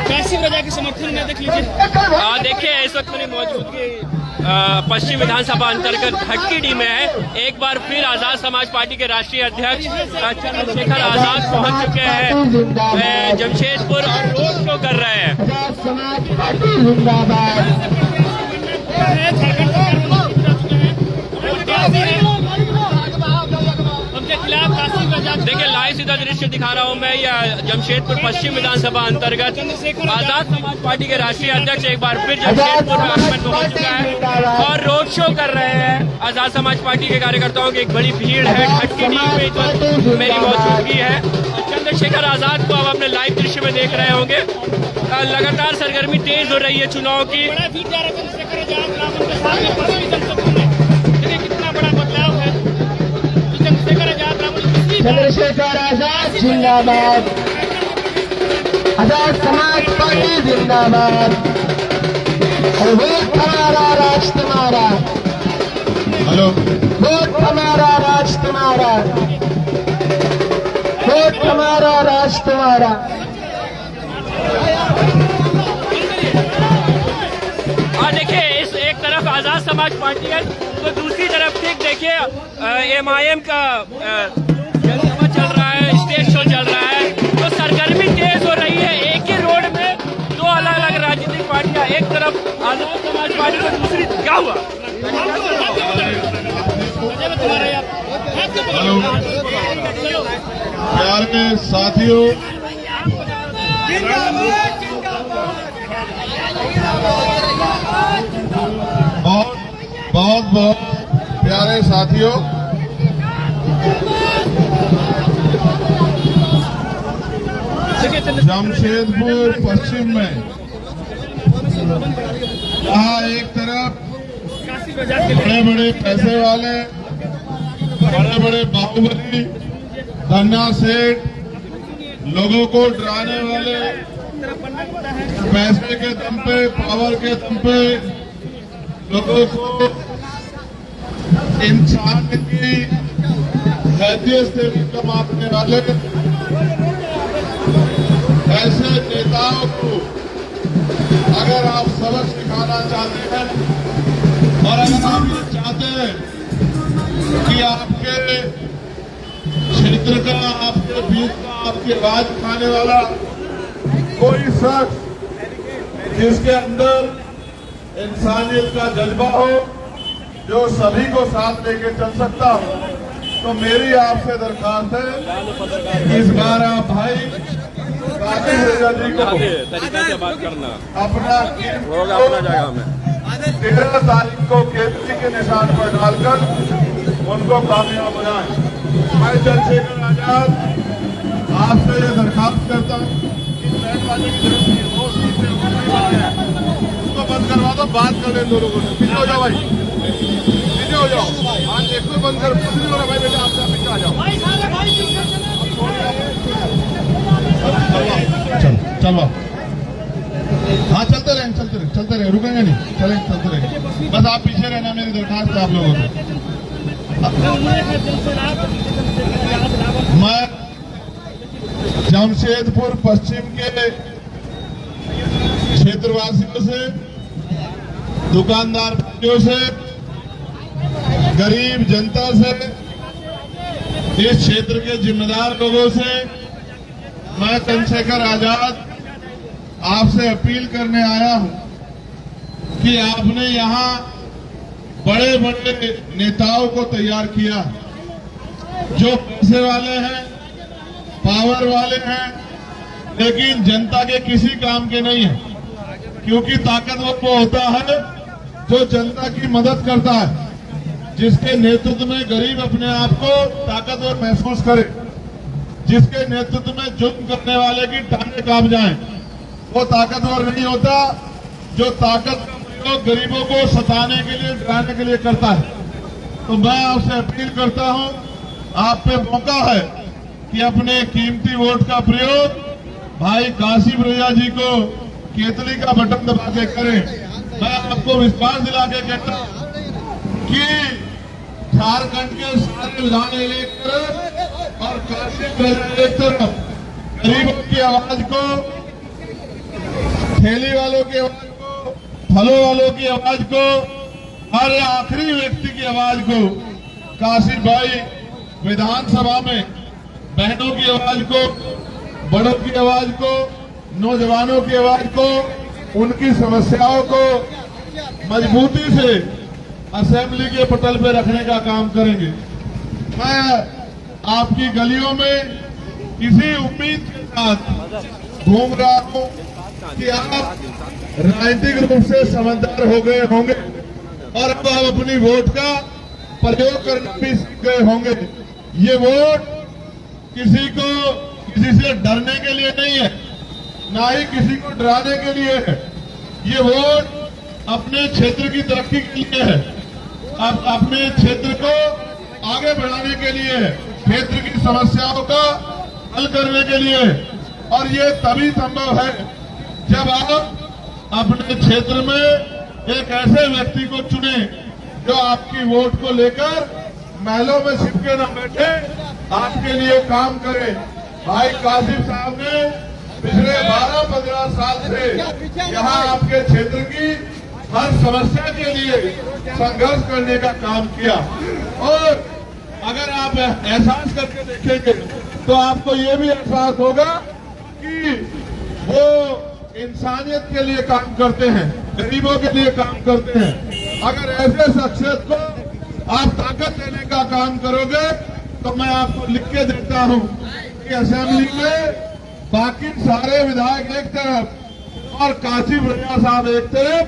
कासिम रजा के समर्थन में देख लीजिए। देखिए इस वक्त मेरी मौजूदगी पश्चिम विधानसभा अंतर्गत भटकीडी में है। एक बार फिर आजाद समाज पार्टी के राष्ट्रीय अध्यक्ष चंद्रशेखर आजाद पहुंच चुके हैं जमशेदपुर और रोड शो कर रहे हैं। देखिए लाइव सीधा दृश्य दिखा रहा हूं मैं, यह जमशेदपुर पश्चिम विधानसभा अंतर्गत आजाद समाज पार्टी के राष्ट्रीय अध्यक्ष एक बार फिर जमशेदपुर में आगमन पहुंच चुका है और रोड शो कर रहे हैं। आजाद समाज पार्टी के कार्यकर्ताओं की एक बड़ी भीड़ है। भटकीडी में इस वक्त मेरी मौजूदगी है। चंद्रशेखर आजाद को आप अपने लाइव दृश्य में देख रहे होंगे। लगातार सरगर्मी तेज हो रही है चुनाव की। कितना बड़ा बदलाव है। चंद्रशेखर आजाद जिंदाबाद, आजाद समाज पार्टी जिंदाबाद, और वोट हमारा राज तुम्हारा। हेलो, वोट हमारा राज तुम्हारा, वोट हमारा राज तुम्हारा। देखिए इस एक तरफ आजाद समाज पार्टी है तो दूसरी तरफ ठीक देखिए MIM का जनसभा चल रहा है, स्टेज शो चल रहा है। तो सरगर्मी तेज हो रही है। एक ही रोड में दो अलग अलग राजनीतिक पार्टियां, एक तरफ आजाद समाज पार्टी तो दूसरी क्या हुआ। हेलो प्यार के साथियों, बहुत प्यारे साथियों, जमशेदपुर पश्चिम में यहाँ एक तरफ बड़े बड़े पैसे वाले, बड़े बड़े बाहुबली, धन्ना सेठ, लोगों को डराने वाले, पैसे के दम पे, पावर के दम पे लोगों को इंसान की हैसियत से भी कम आंकने वाले ऐसे नेताओं को अगर आप सबक सिखाना चाहते हैं और अगर आप ये चाहते हैं कि आपके क्षेत्र का, आपके बीच का, आपकी आवाज उठाने वाला कोई शख्स जिसके अंदर इंसानियत का जज्बा हो, जो सभी को साथ लेके चल सकता हो, तो मेरी आपसे दरखास्त है इस बार आप भाई कासिम रजा जी को तरीका से बात करना अपना जगह में 13 तारीख को केतली के निशान पर डालकर उनको कामयाब बनाए। मैं चंद्रशेखर आजाद आपसे ये दरखास्त करता हूँ कि बैठ वाले की तरफ से उसको बंद करवा दो, बात कर लें दो लोगों से। पीछे हो जाओ भाई, पीछे हो जाओ। आज देखो बंद कर, कुछ नहीं हो रहा भाई, बेटा आप पीछे आ जाओ। चलो हाँ चलते रहे, रुकेंगे नहीं, चलें चलते रहे। बस आप पीछे रहना, मेरी दरखास्त है आप लोगों को। मैं जमशेदपुर पश्चिम के क्षेत्रवासियों से, दुकानदार भाइयों से, गरीब जनता से, इस क्षेत्र के जिम्मेदार लोगों से मैं चंद्रशेखर आजाद आपसे अपील करने आया हूं कि आपने यहां बड़े बड़े नेताओं को तैयार किया, जो पैसे वाले हैं, पावर वाले हैं, लेकिन जनता के किसी काम के नहीं है। क्योंकि ताकतवर वो होता है जो जनता की मदद करता है, जिसके नेतृत्व में गरीब अपने आप को ताकतवर महसूस करे, जिसके नेतृत्व में जुर्म करने वाले की टांगें कांप जाएं, वो ताकतवर नहीं होता। जो ताकत का प्रयोग गरीबों को सताने के लिए, डराने के लिए करता है। तो मैं आपसे अपील करता हूं, आप पे मौका है कि अपने कीमती वोट का प्रयोग भाई कासिम रजा जी को केतली का बटन दबा के करें। मैं आपको विश्वास दिला के कहता हूं कि झारखंड के सारे विधान लेकर और काशिफ रजा एक तरफ गरीबों की आवाज को, ठेली वालों की आवाज को, फलों वालों की आवाज को और आखिरी व्यक्ति की आवाज को काशिफ भाई विधानसभा में बहनों की आवाज को, बड़ों की आवाज को, नौजवानों की आवाज को, उनकी समस्याओं को मजबूती से असेंबली के पटल पे रखने का काम करेंगे। मैं आपकी गलियों में इसी उम्मीद के साथ घूम रहा हूं कि आप राजनीतिक रूप से समझदार हो गए होंगे और अब आप अपनी वोट का प्रयोग करना भी सीख गए होंगे। ये वोट किसी से डरने के लिए नहीं है, ना ही किसी को डराने के लिए है। ये वोट अपने क्षेत्र की तरक्की के लिए है, अब अपने क्षेत्र को आगे बढ़ाने के लिए है, क्षेत्र की समस्याओं का हल करने के लिए है। और ये तभी संभव है जब आप अपने क्षेत्र में एक ऐसे व्यक्ति को चुने जो आपकी वोट को लेकर महलों में छिपके न बैठे, आपके लिए काम करे। भाई काशिफ साहब ने पिछले 12-15 साल से यहाँ आपके क्षेत्र की हर समस्या के लिए संघर्ष करने का काम किया और अगर आप एहसास करके देखेंगे तो आपको ये भी एहसास होगा कि वो इंसानियत के लिए काम करते हैं, गरीबों के लिए काम करते हैं। अगर ऐसे शख्सियत को आप ताकत देने का काम करोगे तो मैं आपको लिख के देता हूं कि असेंबली में बाकी सारे विधायक एक तरफ और काशिफ रजा साहब एक तरफ,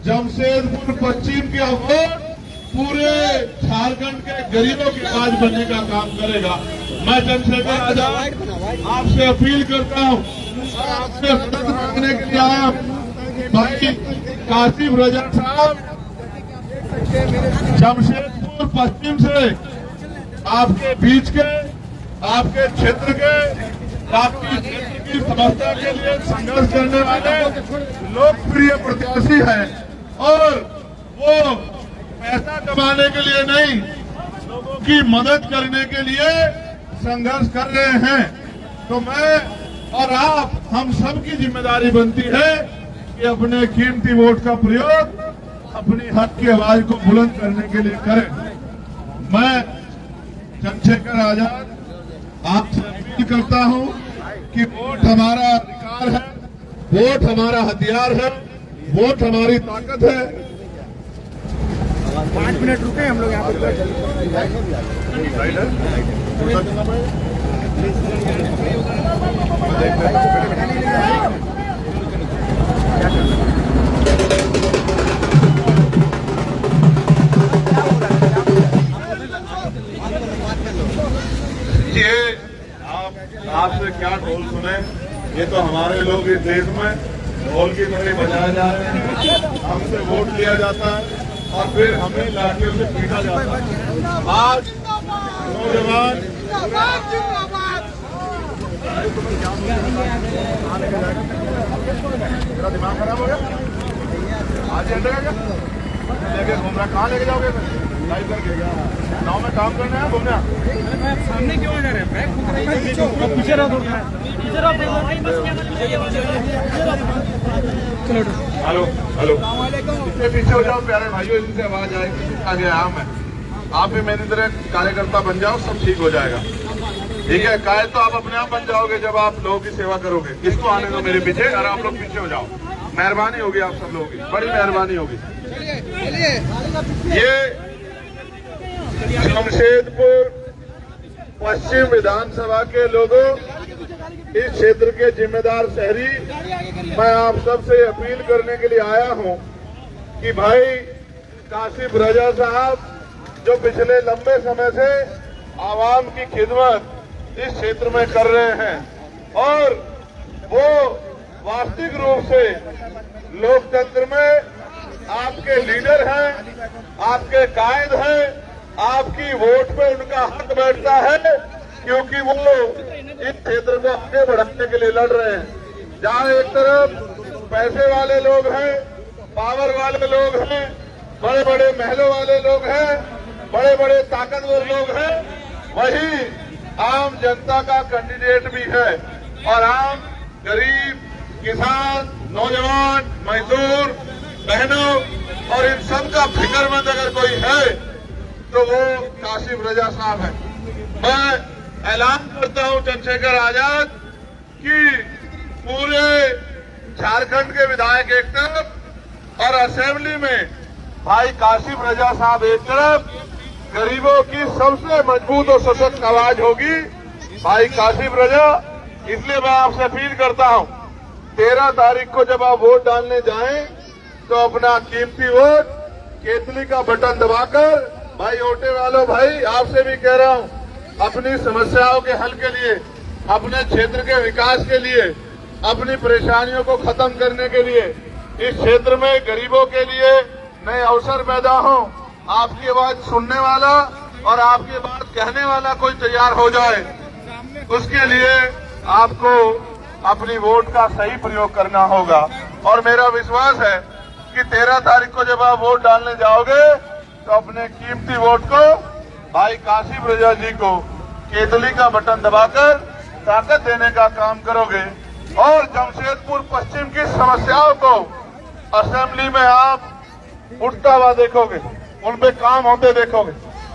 जमशेदपुर पश्चिम की वोट पूरे झारखंड के गरीबों की आवाज बनने का काम करेगा। मैं चंद्रशेखर आजाद आपसे अपील करता हूं और आपसे मदद मांगने के लिए आया हूं। भाई काशिफ रजा साहब जमशेदपुर पश्चिम से आपके बीच के, आपके क्षेत्र के, आपकी क्षेत्र की समस्या के लिए संघर्ष करने वाले लोकप्रिय प्रत्याशी हैं और वो पैसा कमाने के लिए नहीं, लोगों की मदद करने के लिए संघर्ष कर रहे हैं। तो मैं और आप, हम सब की जिम्मेदारी बनती है कि अपने कीमती वोट का प्रयोग अपनी हक की आवाज को बुलंद करने के लिए करें। मैं चंद्रशेखर आजाद आपसे अपील करता हूं कि वोट हमारा अधिकार है, वोट हमारा हथियार है, वोट हमारी ताकत है। 5 मिनट रुके हम लोग यहाँ पर। ये आपसे क्या ढोल सुने, ये तो हमारे लोग इस देश में ढोल की तरह बजाए जा रहे हैं। हमसे वोट लिया जाता है और फिर हमें लाठियों से पीटा जाता है। आज नौजवान मेरा दिमाग खराब हो गया, आज हटेगा क्या लेके घूम रहा, कहाँ लेके जाओगे? लाइव करके गाँव में काम करना है, घूमना। सामने क्यों जा रहे हैं? पीछे रहो, हेलो हेलो, इससे पीछे हो जाओ प्यारे भाइयों, इनसे आवाज आएगी। आगे आम है, आप भी मेरी तरह कार्यकर्ता बन जाओ, सब ठीक हो जाएगा। ठीक है, कायल तो आप अपने आप बन जाओगे जब आप लोगों की सेवा करोगे। किसको आने दो मेरे पीछे और आप लोग पीछे हो जाओ। मेहरबानी होगी आप सब लोगों की, बड़ी मेहरबानी होगी। ये जमशेदपुर पश्चिम विधानसभा के लोगों, इस क्षेत्र के जिम्मेदार शहरी, मैं आप सबसे अपील करने के लिए आया हूं कि भाई काशिफ रजा साहब जो पिछले लंबे समय से आवाम की खिदमत इस क्षेत्र में कर रहे हैं और वो वास्तविक रूप से लोकतंत्र में आपके लीडर हैं, आपके कायद हैं, आपकी वोट पे उनका हक बैठता है क्योंकि वो इस क्षेत्र को आगे बढ़ाने के लिए लड़ रहे हैं। जहां एक तरफ पैसे वाले लोग हैं, पावर वाले लोग हैं, बड़े बड़े महलों वाले लोग हैं, बड़े बड़े ताकतवर लोग हैं, वहीं आम जनता का कैंडिडेट भी है और आम गरीब किसान नौजवान मजदूर बहनों और इन सब का फिक्रमंद अगर कोई है तो वो कासिम रजा साहब है। मैं ऐलान करता हूं चंद्रशेखर आजाद कि पूरे झारखंड के विधायक एक तरफ और असेंबली में भाई कासिम रजा साहब एक तरफ, गरीबों की सबसे मजबूत और सशक्त आवाज होगी भाई कासिम रजा। इसलिए मैं आपसे अपील करता हूं 13 तारीख को जब आप वोट डालने जाएं तो अपना कीमती वोट केतली का बटन दबाकर, भाई ओटे वालों भाई आपसे भी कह रहा हूं, अपनी समस्याओं के हल के लिए, अपने क्षेत्र के विकास के लिए, अपनी परेशानियों को खत्म करने के लिए, इस क्षेत्र में गरीबों के लिए नए अवसर पैदा हो, आपकी आवाज सुनने वाला और आपकी बात कहने वाला कोई तैयार हो जाए, उसके लिए आपको अपनी वोट का सही प्रयोग करना होगा। और मेरा विश्वास है कि 13 तारीख को जब आप वोट डालने जाओगे तो अपने कीमती वोट को भाई कासिम रजा जी को केतली का बटन दबाकर ताकत देने का काम करोगे और जमशेदपुर पश्चिम की समस्याओं को असेंबली में आप उठता हुआ देखोगे, उन पे काम होते देखोगे,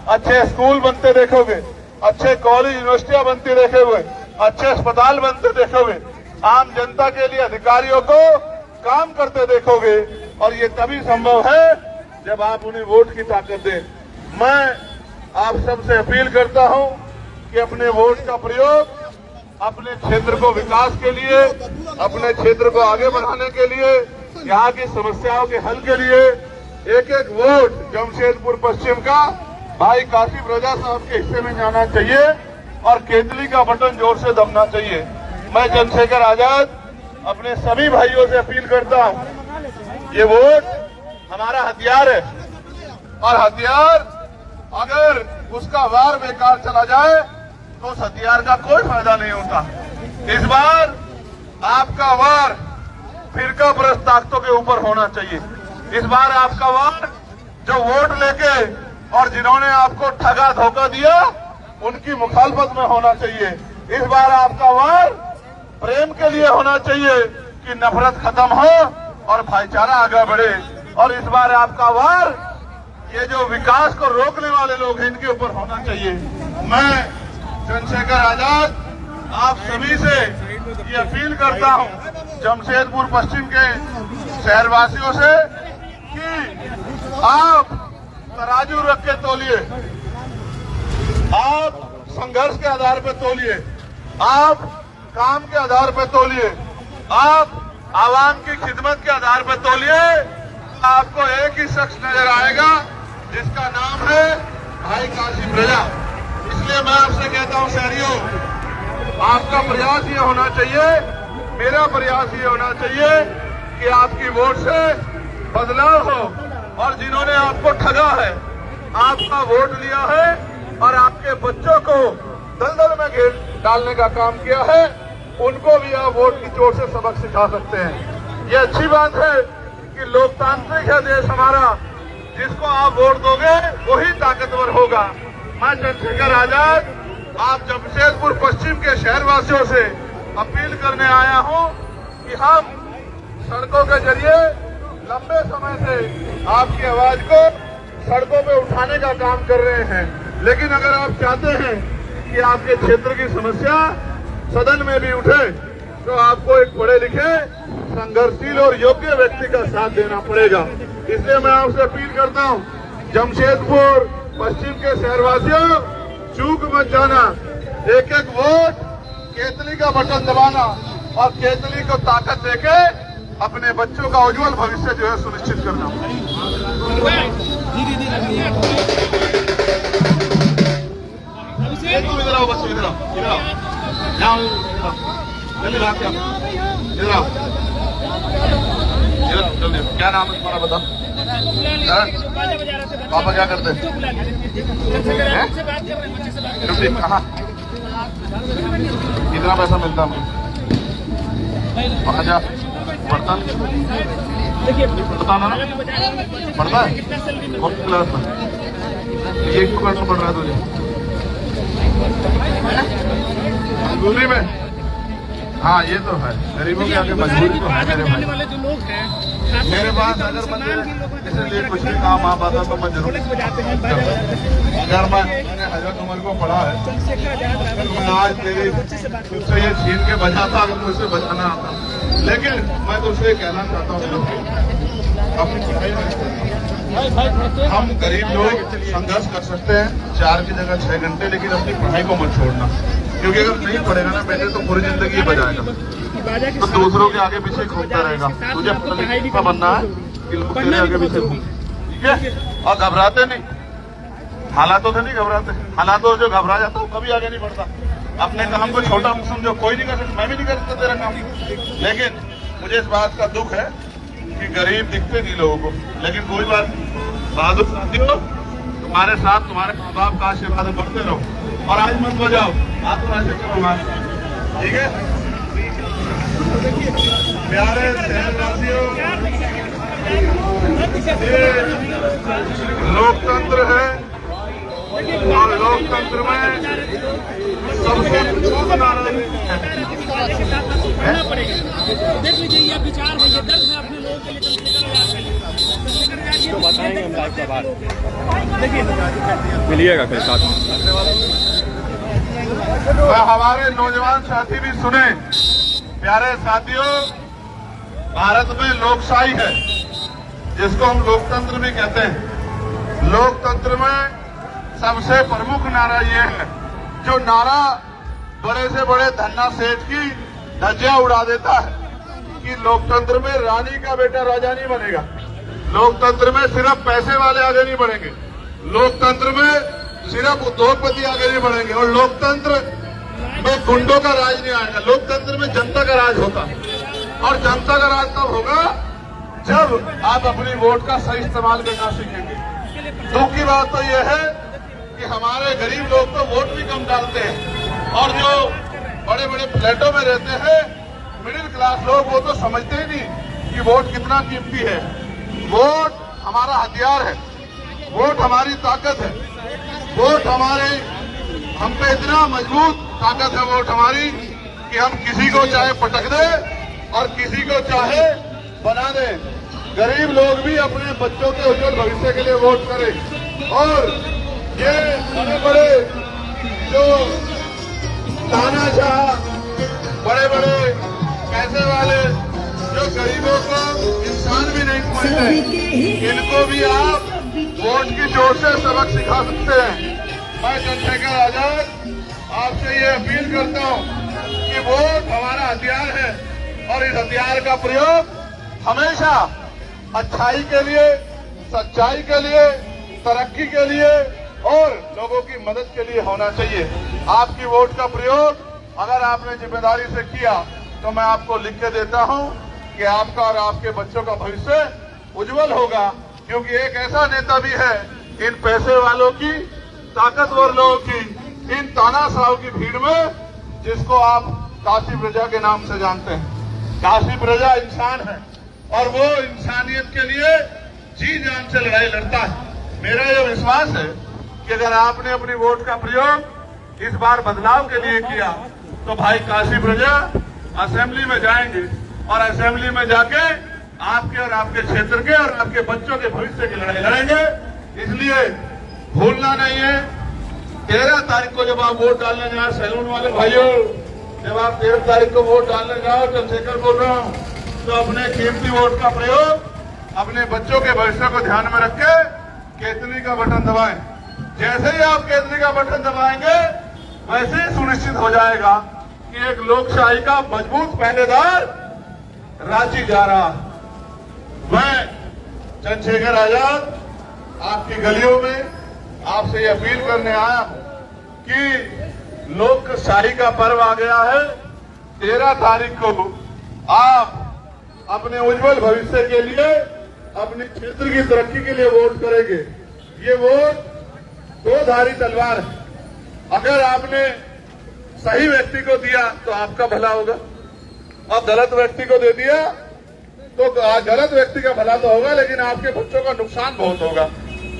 अच्छे स्कूल बनते देखोगे, अच्छे कॉलेज यूनिवर्सिटियां बनती देखोगे, अच्छे अस्पताल बनते देखोगे, आम जनता के लिए अधिकारियों को काम करते देखोगे और ये तभी संभव है जब आप उन्हें वोट की ताकत दें। मैं आप सबसे अपील करता हूं कि अपने वोट का प्रयोग अपने क्षेत्र को विकास के लिए, अपने क्षेत्र को आगे बढ़ाने के लिए, यहाँ की समस्याओं के हल के लिए एक एक वोट जमशेदपुर पश्चिम का भाई कासिम रजा साहब के हिस्से में जाना चाहिए और केतली का बटन जोर से दबना चाहिए। मैं चंद्रशेखर आजाद अपने सभी भाइयों से अपील करता हूं, ये वोट हमारा हथियार है और हथियार अगर उसका वार बेकार चला जाए तो उस हथियार का कोई फायदा नहीं होता। इस बार आपका वार फिरका परस्त ताकतों के ऊपर होना चाहिए। इस बार आपका वार जो वोट लेके और जिन्होंने आपको ठगा धोखा दिया उनकी मुखालफत में होना चाहिए। इस बार आपका वार प्रेम के लिए होना चाहिए कि नफरत खत्म हो और भाईचारा आगे बढ़े। और इस बार आपका वार ये जो विकास को रोकने वाले लोग हैं इनके ऊपर होना चाहिए। मैं चंद्रशेखर आजाद आप सभी से ये अपील करता हूं, जमशेदपुर पश्चिम के शहरवासियों से, कि आप तराजू रख के तोलिए, आप संघर्ष के आधार पर तोलिए, आप काम के आधार पर तोलिए, आप आवाम की खिदमत के आधार पर तोलिए। आपको एक ही शख्स नजर आएगा जिसका नाम है भाई कासिम रजा। इसलिए मैं आपसे कहता हूं शहरियों, आपका प्रयास ये होना चाहिए, मेरा प्रयास ये होना चाहिए कि आपकी वोट से बदलाव हो और जिन्होंने आपको ठगा है, आपका वोट लिया है और आपके बच्चों को दलदल में घेर डालने का काम किया है, उनको भी आप वोट की चोट से सबक सिखा सकते हैं। ये अच्छी बात है कि लोकतांत्रिक है देश हमारा, जिसको आप वोट दोगे वही ताकतवर होगा। मैं चंद्रशेखर आजाद आप जमशेदपुर पश्चिम के शहरवासियों से अपील करने आया हूं कि हम सड़कों के जरिए लंबे समय से आपकी आवाज को सड़कों पे उठाने का काम कर रहे हैं, लेकिन अगर आप चाहते हैं कि आपके क्षेत्र की समस्या सदन में भी उठे तो आपको एक पढ़े लिखे संघर्षशील और योग्य व्यक्ति का साथ देना पड़ेगा। इसलिए मैं आपसे अपील करता हूं, जमशेदपुर पश्चिम के शहरवासियों, चूक मत जाना, एक एक वोट केतली का बटन दबाना और केतली को ताकत देके अपने बच्चों का उज्जवल भविष्य जो है सुनिश्चित करना। इधर आओ, बस इधर आओ, इधर आओ, इधर आओ, इधर आओ, जल्दी। क्या नाम है तुम्हारा, बताओ। पापा क्या करते हैं? कहाँ? कितना पैसा मिलता है? 5,000 पढ़ता बताना ना, पढ़ता है कौन सी क्लास में? ये क्यों पढ़ रहा है तुझे? मजबूरी में, हाँ ये तो है, गरीबों के आगे मजबूरी तो है मेरे भाई। वाले जो लोग हैं मेरे पास अगर मुझे इसलिए कुछ भी काम आ पाता तो मैं जरूर बजाते हैं अगर मैंने हजरत उमर को पढ़ा है, अगर मैं आज तेरी तुझसे ये छीन के बजाता, अगर मुझसे बजाना आता, लेकिन मैं तुझसे कहना चाहता हूँ अपनी पढ़ाई में हम गरीब लोग संघर्ष कर सकते हैं 4 की जगह 6 घंटे, लेकिन अपनी पढ़ाई को मत छोड़ना, क्योंकि अगर नहीं पढ़ेगा ना बेटे तो पूरी जिंदगी ही बजाएगा, तो दूसरों के आगे पीछे घूमता रहेगा। तुझे पढ़ाई का बनना है कि लोग तेरे आगे पीछे घूम, ठीक है? और घबराते नहीं, हालातों से नहीं घबराते, हालातों से जो घबरा जाता है कभी आगे नहीं बढ़ता। अपने काम को छोटा समझो, कोई नहीं कर सकता, मैं भी नहीं कर सकता तेरा काम, लेकिन मुझे इस बात का दुख है कि गरीब दिखते नहीं लोगों को, लेकिन कोई बात नहीं, बहादुर साथियों, तुम्हारे साथ तुम्हारे माँ बाप का आशीर्वाद बढ़ते रहो, और आज मत बजाओ, आप तो ऐसे करो, ठीक है? प्यारे शहरवासियों, ये लोकतंत्र है और लोकतंत्र में सबसे देख लीजिए ये विचार है, ये दर्द है अपने लोगों के लिए। तो बताएंगे हम लाइव का बात, मिलिएगा कल साथ में। हमारे नौजवान साथी भी सुने, प्यारे साथियों, भारत में लोकशाही है, जिसको हम लोकतंत्र भी कहते हैं। लोकतंत्र में सबसे प्रमुख नारा ये है, जो नारा बड़े से बड़े धन्ना सेठ की धज्जियां उड़ा देता है, कि लोकतंत्र में रानी का बेटा राजा नहीं बनेगा, लोकतंत्र में सिर्फ पैसे वाले आगे नहीं बढ़ेंगे, लोकतंत्र में सिर्फ उद्योगपति आगे नहीं बढ़ेंगे, और लोकतंत्र में गुंडों का राज नहीं आएगा, लोकतंत्र में जनता का राज होता है। और जनता का राज तब होगा जब आप अपनी वोट का सही इस्तेमाल करना सीखेंगे। दुख की बात तो यह है कि हमारे गरीब लोग तो वोट भी कम डालते हैं, और जो बड़े बड़े फ्लैटों में रहते हैं मिडिल क्लास लोग, वो तो समझते ही नहीं कि वोट कितना कीमती है। वोट हमारा हथियार है, वोट हमारी ताकत है, वोट हम पे इतना मजबूत ताकत है वोट हमारी, कि हम किसी को चाहे पटक दे और किसी को चाहे बना दे। गरीब लोग भी अपने बच्चों के उज्जवल भविष्य के लिए वोट करें, और ये बड़े बड़े जो तानाशाह, बड़े बड़े पैसे वाले जो गरीबों को इंसान भी नहीं समझते, इनको भी आप वोट की जोर से सबक सिखा सकते हैं। मैं चंद्रशेखर आजाद आपसे ये अपील करता हूँ कि वोट हमारा हथियार है, और इस हथियार का प्रयोग हमेशा अच्छाई के लिए, सच्चाई के लिए, तरक्की के लिए और लोगों की मदद के लिए होना चाहिए। आपकी वोट का प्रयोग अगर आपने जिम्मेदारी से किया तो मैं आपको लिख के देता हूं कि आपका और आपके बच्चों का भविष्य उज्जवल होगा, क्योंकि एक ऐसा नेता भी है इन पैसे वालों की, ताकतवर लोगों की, इन तानाशाहों की भीड़ में, जिसको आप काशी प्रजा के नाम से जानते हैं। काशी प्रजा इंसान है, और वो इंसानियत के लिए जी जान से लड़ाई लड़ता है। मेरा ये विश्वास है कि अगर आपने अपनी वोट का प्रयोग इस बार बदलाव के लिए किया तो भाई काशी प्रजा असेंबली में जाएंगे, और असेंबली में जाके आपके और आपके क्षेत्र के और आपके बच्चों के भविष्य की लड़ाई लड़ेंगे। इसलिए भूलना नहीं है, 13 तारीख को जब आप वोट डालने जाए, सैलून वाले भाइयों, जब आप 13 तारीख को वोट डालने जाओ, चंद्रशेखर बोल रहा हूँ, तो अपने कीमती वोट का प्रयोग अपने बच्चों के भविष्य को ध्यान में रख के केतली का बटन दबाएं। जैसे ही आप केतली का बटन दबाएंगे, वैसे ही सुनिश्चित हो जाएगा कि एक लोकशाही का मजबूत पहरेदार रांची जा रहा। मैं चंद्रशेखर आजाद आपकी गलियों में आपसे ये अपील करने आया हूं कि लोकशाही का पर्व आ गया है। 13 तारीख को आप अपने उज्जवल भविष्य के लिए, अपने क्षेत्र की तरक्की के लिए वोट करेंगे। ये वोट दो धारी तलवार है। अगर आपने सही व्यक्ति को दिया तो आपका भला होगा, और गलत व्यक्ति को दे दिया तो गलत व्यक्ति का भला तो होगा, लेकिन आपके बच्चों का नुकसान बहुत होगा।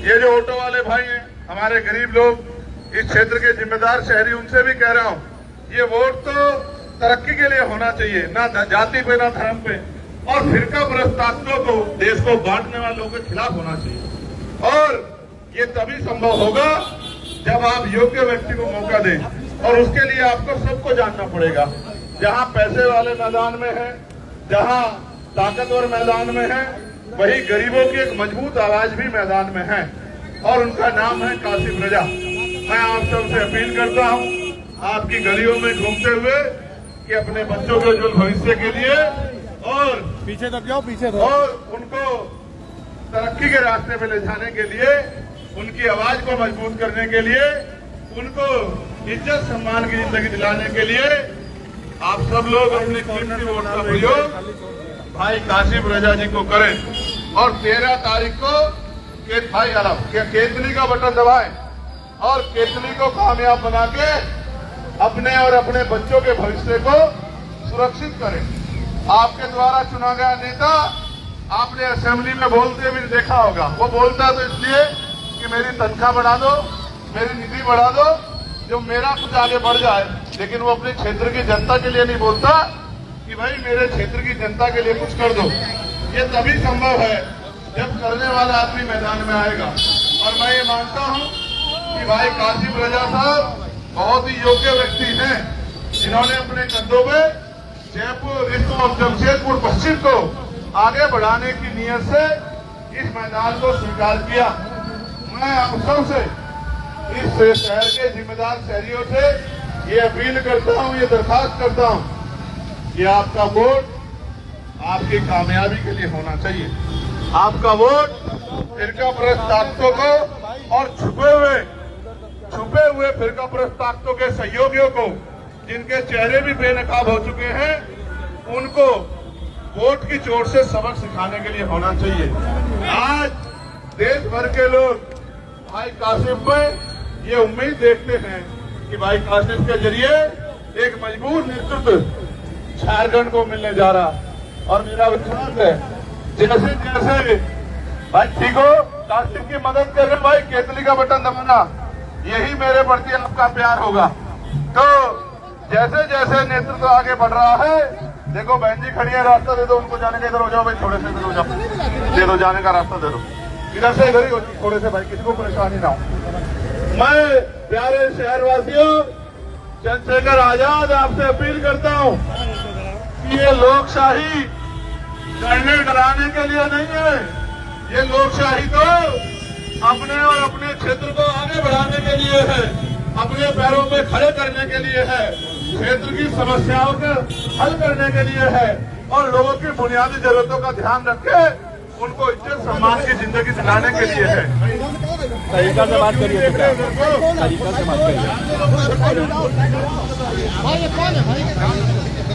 ये जो ऑटो वाले भाई हैं, हमारे गरीब लोग, इस क्षेत्र के जिम्मेदार शहरी उनसे भी कह रहा हूं, ये वोट तो तरक्की के लिए होना चाहिए, ना जाति पे ना धर्म पे, और फिरका परस्त ताकतों को, देश को बांटने वालों के खिलाफ होना चाहिए। और ये तभी संभव होगा जब आप योग्य व्यक्ति को मौका दें, और उसके लिए आपको सबको जानना पड़ेगा। जहां पैसे वाले मैदान में है, जहां ताकतवर मैदान में है, वही गरीबों की एक मजबूत आवाज भी मैदान में है, और उनका नाम है कासिम रजा। मैं आप सबसे अपील करता हूं, आपकी गलियों में घूमते हुए, कि अपने बच्चों के उज्जवल भविष्य के लिए और पीछे तक जाओ, पीछे और उनको तरक्की के रास्ते पे ले जाने के लिए, उनकी आवाज को मजबूत करने के लिए, उनको इज्जत सम्मान की जिंदगी दिलाने के लिए आप सब लोग अपने कीमती वोट का प्रयोग भाई कासिम रजा जी को करें। और 13 तारीख को केतली का बटन दबाएं और केतली को कामयाब बना के अपने और अपने बच्चों के भविष्य को सुरक्षित करें। आपके द्वारा चुना गया नेता आपने असेंबली में बोलते हुए देखा होगा, वो बोलता तो इसलिए कि मेरी तनख्वाह बढ़ा दो, मेरी निधि बढ़ा दो, जो मेरा कुछ आगे बढ़ जाए, लेकिन वो अपने क्षेत्र की जनता के लिए नहीं बोलता कि भाई मेरे क्षेत्र की जनता के लिए कुछ कर दो। ये तभी संभव है जब करने वाला आदमी मैदान में आएगा। और मैं ये मानता हूं कि भाई कासिम रजा साहब बहुत ही योग्य व्यक्ति हैं, जिन्होंने अपने कंधों में जयपुर और जमशेदपुर पश्चिम को आगे बढ़ाने की नीयत से इस मैदान को स्वीकार किया। मैं आप सबसे, इस शहर के जिम्मेदार शहरियों से ये अपील करता हूं, ये दरखास्त करता हूं कि आपका वोट आपकी कामयाबी के लिए होना चाहिए। आपका वोट फिरका परस्त ताकतों को और छुपे हुए फिरका परस्त ताकतों के सहयोगियों को, जिनके चेहरे भी बेनकाब हो चुके हैं, उनको वोट की चोट से सबक सिखाने के लिए होना चाहिए। आज देश भर के लोग भाई कासिम में ये उम्मीद देखते हैं कि भाई कासिम के जरिए एक मजबूत नेतृत्व झारखंड को मिलने जा रहा। और मेरा विश्वास है जैसे जैसे भाई ठीक हो, कासिम की मदद कर रहे भाई, केतली का बटन दबाना, यही मेरे प्रति आपका प्यार होगा। तो जैसे जैसे नेतृत्व आगे बढ़ रहा है, देखो बहन जी खड़ी है, रास्ता दे दो उनको जाने का, इधर हो जाओ भाई, थोड़े से इधर हो जाओ, दे दो जाने का रास्ता दे दो, इधर से इधर ही थोड़े से भाई, किसी को परेशानी ना हो। मैं प्यारे शहरवासियों, चंद्रशेखर आजाद आपसे अपील करता हूं कि ये लोकशाही डरने डराने के लिए नहीं है, ये लोकशाही तो अपने और अपने क्षेत्र को आगे बढ़ाने के लिए है, अपने पैरों पे खड़े करने के लिए है, क्षेत्र की समस्याओं को हल करने के लिए है, और लोगों की बुनियादी जरूरतों का ध्यान रख के उनको इज्जत सम्मान की जिंदगी दिलाने के लिए है। तरीका से बात करिए, तरीका से बात करिए।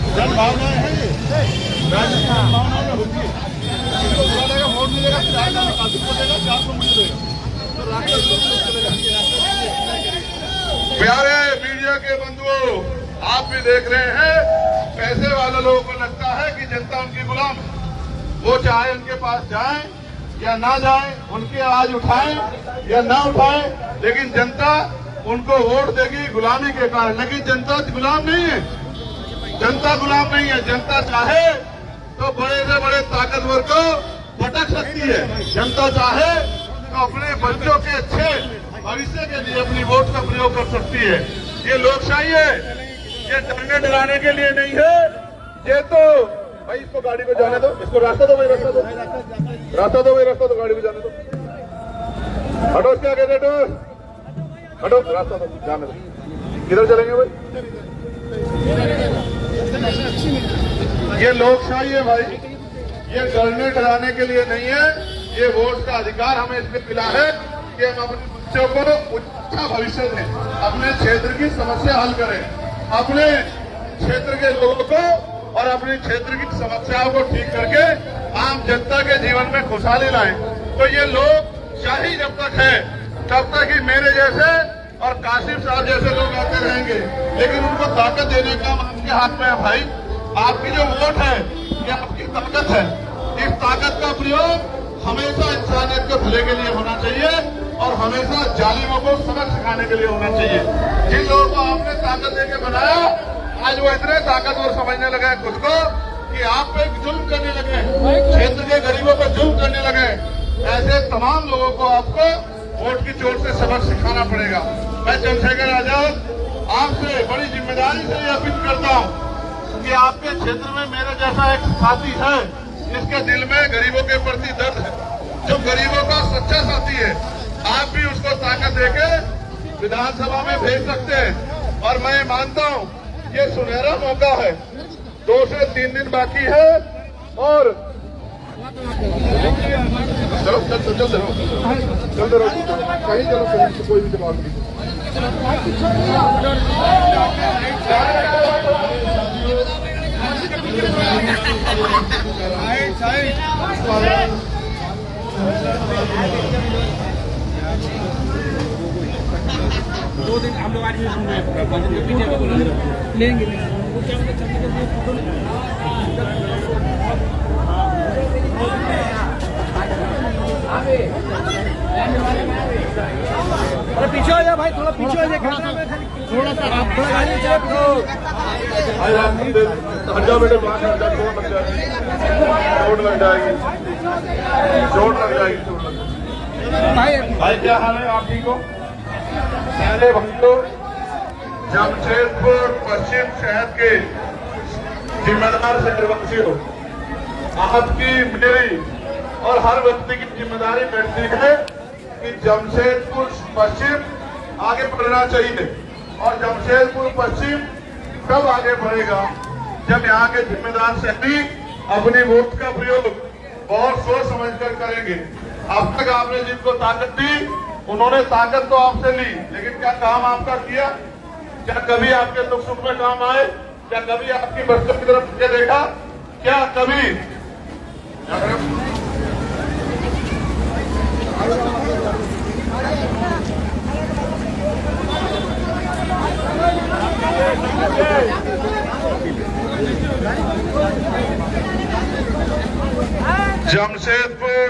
जन भावनाएं हैं ये, राजस्थान भावनाओं में होती है। वोट मिलेगा, कासिम को देगा, 400 मुझे देगा। प्यारे मीडिया के बंधुओं, आप भी देख रहे हैं, पैसे वाले लोगों को लगता है कि जनता उनकी गुलाम, वो चाहे उनके पास जाए या ना जाए, उनकी आवाज उठाए या ना उठाए, लेकिन जनता उनको वोट देगी गुलामी के कारण। लेकिन जनता गुलाम नहीं है, जनता गुलाम नहीं है। जनता चाहे तो बड़े से बड़े ताकतवर को भटक सकती है, जनता चाहे तो अपने बच्चों के अच्छे भविष्य के लिए अपनी वोट का प्रयोग कर सकती है। ये लोकशाही है, ये डरने डराने के लिए नहीं है। ये तो भाई इसको गाड़ी को जाने दो, इसको रास्ता दो भाई, रास्ता दो, रास्ता दो भाई, रास्ता दो, गाड़ी को जाने दो, हटो क्या कहते हटो, रास्ता दो, जाने दो, किधर चलेंगे भाई? ये लोकशाही है भाई, ये डरने डराने के लिए नहीं है। ये वोट का अधिकार हमें इसलिए मिला है कि हम अपने बच्चों को अच्छा भविष्य दें, अपने क्षेत्र की समस्या हल करें, अपने क्षेत्र के लोगों को और अपने क्षेत्र की समस्याओं को ठीक करके आम जनता के जीवन में खुशहाली लाएं। तो ये लोकशाही जब तक है, तब तक ही मेरे जैसे और कासिम साहब जैसे लोग आते रहेंगे, लेकिन उनको ताकत देने का आपके हाथ में है भाई। आपकी जो वोट है ये आपकी ताकत है। इस ताकत का प्रयोग हमेशा इंसानियत के भले के लिए होना चाहिए। और हमेशा जालिमों को सबक सिखाने के लिए होना चाहिए। जिन लोगों को आपने ताकत देके बनाया, आज वो इतने ताकतवर समझने लगे खुद को कि आप पे जुल्म करने लगे, क्षेत्र के गरीबों पर जुल्म करने लगे। ऐसे तमाम लोगों को आपको वोट की चोट से सबक सिखाना पड़ेगा। मैं चंद्रशेखर आजाद आपसे बड़ी जिम्मेदारी से ये अपील करता हूँ कि आपके क्षेत्र में मेरे जैसा एक साथी है जिसके दिल में गरीबों के प्रति दर्द है, जो गरीबों का सच्चा साथी है। आप भी उसको ताकत देके विधानसभा में भेज सकते हैं। और मैं मानता हूँ ये सुनहरा मौका है, 2 से 3 दिन बाकी है और चलो चलते रहो कहीं चलो कहीं कोई भी जवाब नहीं। दो दिन हम लोग आज सुन रहे हैं लेंगे पीछे हो जा भाई, थोड़ा पीछे हो जा, थोड़ा सा थोड़ा गाड़ी से हटा बेटे, चोट लग जाएगी, चोट लग जाएगी। भाई क्या हाल है आप ठीक हो? मेरे भाइयों, जमशेदपुर पश्चिम शहर के जिम्मेदार शहरवासी हो, आपकी मेरी और हर व्यक्ति की जिम्मेदारी बैठती है कि जमशेदपुर पश्चिम आगे बढ़ना चाहिए। और जमशेदपुर पश्चिम कब आगे बढ़ेगा? जब यहाँ के जिम्मेदार शहरी अपनी वोट का प्रयोग बहुत सोच समझकर करेंगे। अब तक आपने जिनको ताकत दी, उन्होंने ताकत तो आपसे ली, लेकिन क्या काम आपका किया? क्या कभी आपके दुख सुख में काम आए? क्या कभी आपकी बच्चों की तरफ देखा? क्या कभी जमशेदपुर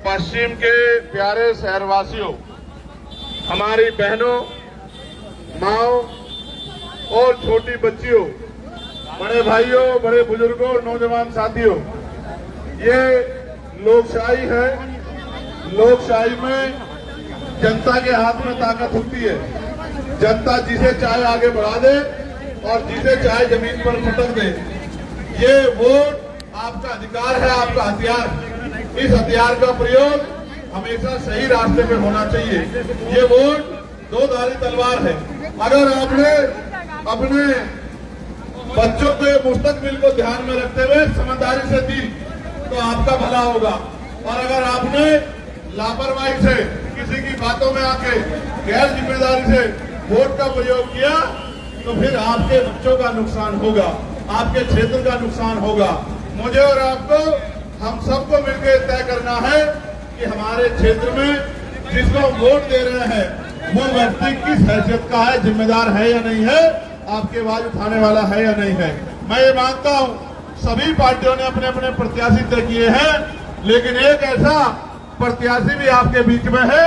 पश्चिम के प्यारे शहरवासियों, हमारी बहनों, माओ और छोटी बच्चियों, बड़े भाइयों, बड़े बुजुर्गों, नौजवान साथियों, ये लोकशाही है। लोकशाही में जनता के हाथ में ताकत होती है। जनता जिसे चाहे आगे बढ़ा दे और जिसे चाहे जमीन पर फटक दे। ये वोट आपका अधिकार है, आपका हथियार। इस हथियार का प्रयोग हमेशा सही रास्ते पे होना चाहिए। ये वोट दो धारी तलवार है। अगर आपने अपने बच्चों के मुस्तकबिल को ध्यान में रखते हुए समझदारी से दी तो आपका भला होगा, और अगर आपने लापरवाही से किसी की बातों में आके गैर जिम्मेदारी से वोट का प्रयोग किया तो फिर आपके बच्चों का नुकसान होगा, आपके क्षेत्र का नुकसान होगा। मुझे और आपको, हम सबको मिलकर तय करना है कि हमारे क्षेत्र में जिसको वोट दे रहे हैं वो व्यक्ति किस हैसियत का है, जिम्मेदार है या नहीं है, आपकी आवाज उठाने वाला है या नहीं है। मैं ये मानता हूँ सभी पार्टियों ने अपने अपने प्रत्याशी तय किए हैं, लेकिन एक ऐसा प्रत्याशी भी आपके बीच में है,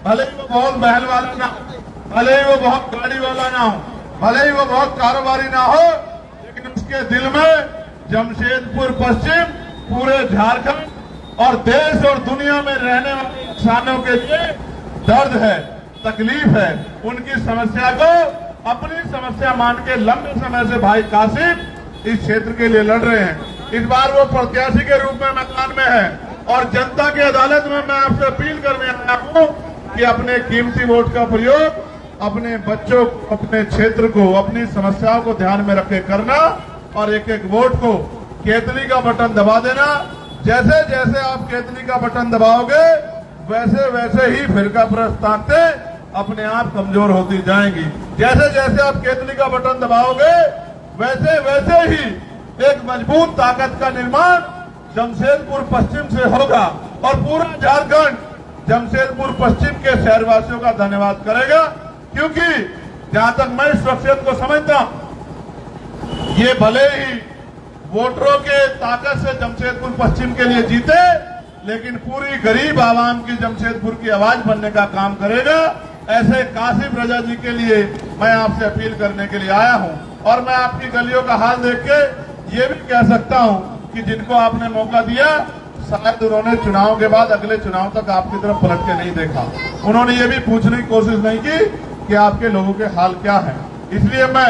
भले ही वो बहुत महल वाला ना हो, भले ही वो बहुत गाड़ी वाला ना हो, भले ही वो बहुत कारोबारी ना हो, लेकिन उसके दिल में जमशेदपुर पश्चिम, पूरे झारखंड और देश और दुनिया में रहने वाले इंसानों के लिए दर्द है, तकलीफ है। उनकी समस्या को अपनी समस्या मान के लंबे समय से भाई कासिम इस क्षेत्र के लिए लड़ रहे हैं। इस बार वो प्रत्याशी के रूप में मैदान में है और जनता की अदालत में मैं आपसे अपील करने आया हूँ कि अपने कीमती वोट का प्रयोग अपने बच्चों, अपने क्षेत्र को, अपनी समस्याओं को ध्यान में रखे करना और एक एक वोट को केतली का बटन दबा देना। जैसे जैसे आप केतली का बटन दबाओगे वैसे वैसे ही फिरका प्रस्त ताकतें अपने आप कमजोर होती जाएंगी। जैसे जैसे आप केतली का बटन दबाओगे वैसे वैसे ही एक मजबूत ताकत का निर्माण जमशेदपुर पश्चिम से होगा और पूरा झारखंड जमशेदपुर पश्चिम के शहरवासियों का धन्यवाद करेगा। क्योंकि जहां तक मैं इस शख्सियत को समझता हूं, ये भले ही वोटरों के ताकत से जमशेदपुर पश्चिम के लिए जीते, लेकिन पूरी गरीब आवाम की जमशेदपुर की आवाज बनने का काम करेगा। ऐसे कासिम रजा जी के लिए मैं आपसे अपील करने के लिए आया हूं। और मैं आपकी गलियों का हाल देख के ये भी कह सकता हूं कि जिनको आपने मौका दिया, शायद उन्होंने चुनाव के बाद अगले चुनाव तक आपकी तरफ पलट के नहीं देखा। उन्होंने ये भी पूछने की कोशिश नहीं की कि आपके लोगों के हाल क्या है। इसलिए मैं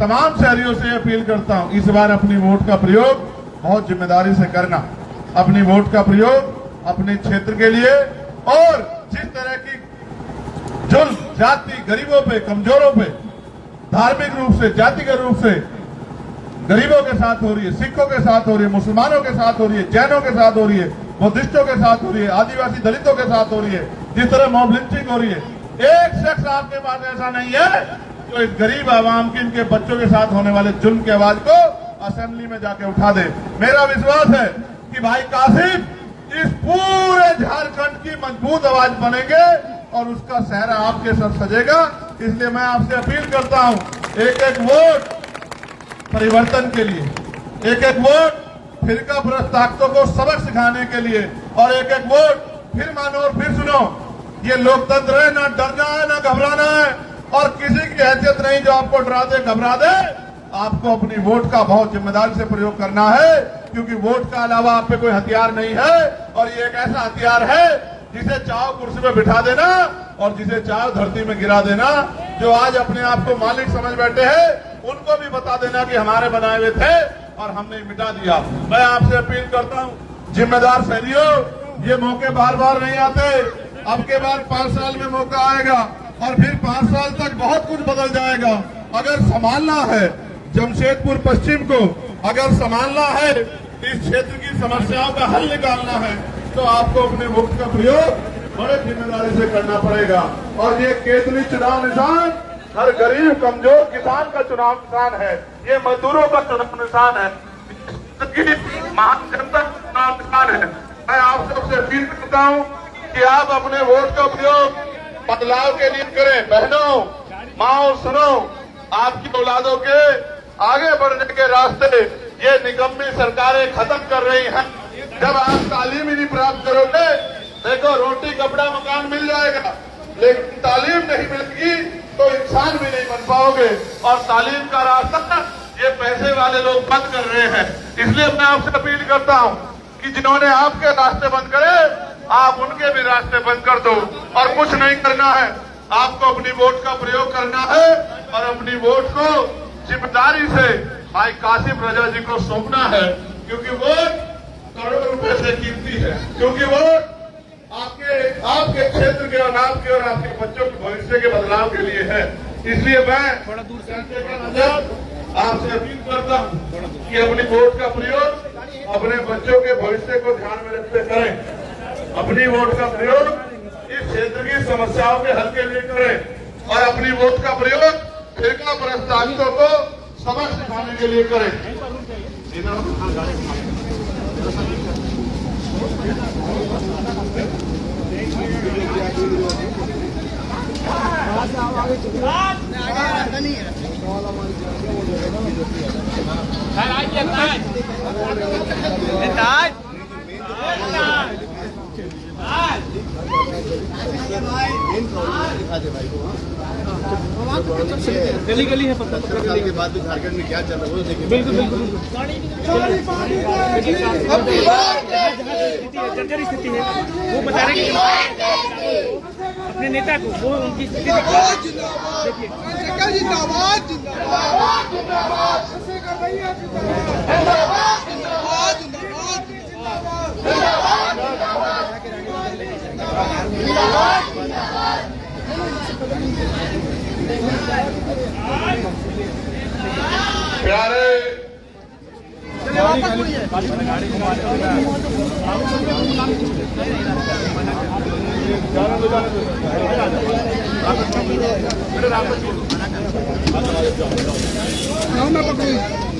तमाम शहरियों से अपील करता हूं, इस बार अपनी वोट का प्रयोग बहुत जिम्मेदारी से करना। अपनी वोट का प्रयोग अपने क्षेत्र के लिए, और जिस तरह की जुल्म जाति गरीबों पे, कमजोरों पे, धार्मिक रूप से, जातिगत रूप से गरीबों के साथ हो रही है, सिखों के साथ हो रही है, मुसलमानों के साथ हो रही है, जैनों के साथ हो रही है, बुद्धिस्टों के साथ हो रही है, आदिवासी दलितों के साथ हो रही है, जिस तरह मॉब लिंचिंग हो रही है, एक शख्स आपके पास ऐसा नहीं है जो इस गरीब आवाम की, इनके बच्चों के साथ होने वाले जुल्म की आवाज को असेंबली में जाके उठा दे। मेरा विश्वास है कि भाई कासिम इस पूरे झारखंड की मजबूत आवाज बनेंगे और उसका सहरा आपके सर सजेगा। इसलिए मैं आपसे अपील करता हूं, एक एक वोट परिवर्तन के लिए, एक एक वोट फिरका परस्त ताकतों को सबक सिखाने के लिए, और एक एक वोट फिर मानो और फिर सुनो। ये लोकतंत्र है, ना डरना है ना घबराना है, और किसी की हैसियत नहीं जो आपको डरा दे, घबरा दे। आपको अपनी वोट का बहुत जिम्मेदारी से प्रयोग करना है, क्योंकि वोट का अलावा आप पे कोई हथियार नहीं है। और ये एक ऐसा हथियार है जिसे चाहो कुर्सी पे बिठा देना और जिसे चाहो धरती में गिरा देना। जो आज अपने आप को मालिक समझ बैठे हैं, उनको भी बता देना कि हमारे बनाए हुए थे और हमने मिटा दिया। मैं आपसे अपील करता हूँ, जिम्मेदार शहरियों, ये मौके बार बार नहीं आते। अब के बाद 5 साल में मौका आएगा और फिर 5 साल तक बहुत कुछ बदल जाएगा। अगर संभालना है जमशेदपुर पश्चिम को, अगर संभालना है, इस क्षेत्र की समस्याओं का हल निकालना है, तो आपको अपने वोट का प्रयोग बड़े जिम्मेदारी से करना पड़ेगा। और ये केंद्रीय चुनाव निशान हर गरीब कमजोर किसान का चुनाव निशान है, ये मजदूरों का चुनाव निशान है, महान जनता का चुनाव निशान है। मैं आप सबसे अपील करता हूँ कि आप अपने वोट का प्रयोग बदलाव के लिए करें। बहनों, माओ, सुनो, आपकी औलादों के आगे बढ़ने के रास्ते ये निकम्मी सरकारें खत्म कर रही हैं। जब आप तालीम ही नहीं प्राप्त करोगे, देखो रोटी कपड़ा मकान मिल जाएगा, लेकिन तालीम नहीं मिलेगी तो इंसान भी नहीं बन पाओगे। और तालीम का रास्ता ये पैसे वाले लोग बंद कर रहे हैं। इसलिए मैं आपसे अपील करता हूँ कि जिन्होंने आपके रास्ते बंद करे, आप उनके भी रास्ते बंद कर दो। और कुछ नहीं करना है, आपको अपनी वोट का प्रयोग करना है और अपनी वोट को जिम्मेदारी से भाई कासिम रजा जी को सौंपना है, क्योंकि वोट करोड़ों रुपए से कीमती है, क्योंकि वोट आपके क्षेत्र के और आपके बच्चों के भविष्य के बदलाव के लिए है। इसलिए मैं थोड़ा दूर से आपसे अपील करता हूँ कि अपनी वोट का प्रयोग अपने बच्चों के भविष्य को ध्यान में रखते करें। अपनी वोट का प्रयोग इस क्षेत्र की समस्याओं के हल के लिए करें और अपनी वोट का प्रयोग फिरका परस्त ताकतों को सबक सिखाने के लिए करें। गली गली है, पता साल के बाद झारखंड में क्या चल रहा है वो देखिए। बिल्कुल बिल्कुल जर्जर स्थिति है, वो बता रहे हैं अपने नेता को, वो उनकी स्थिति देखिए। प्यारे मैं पकड़ू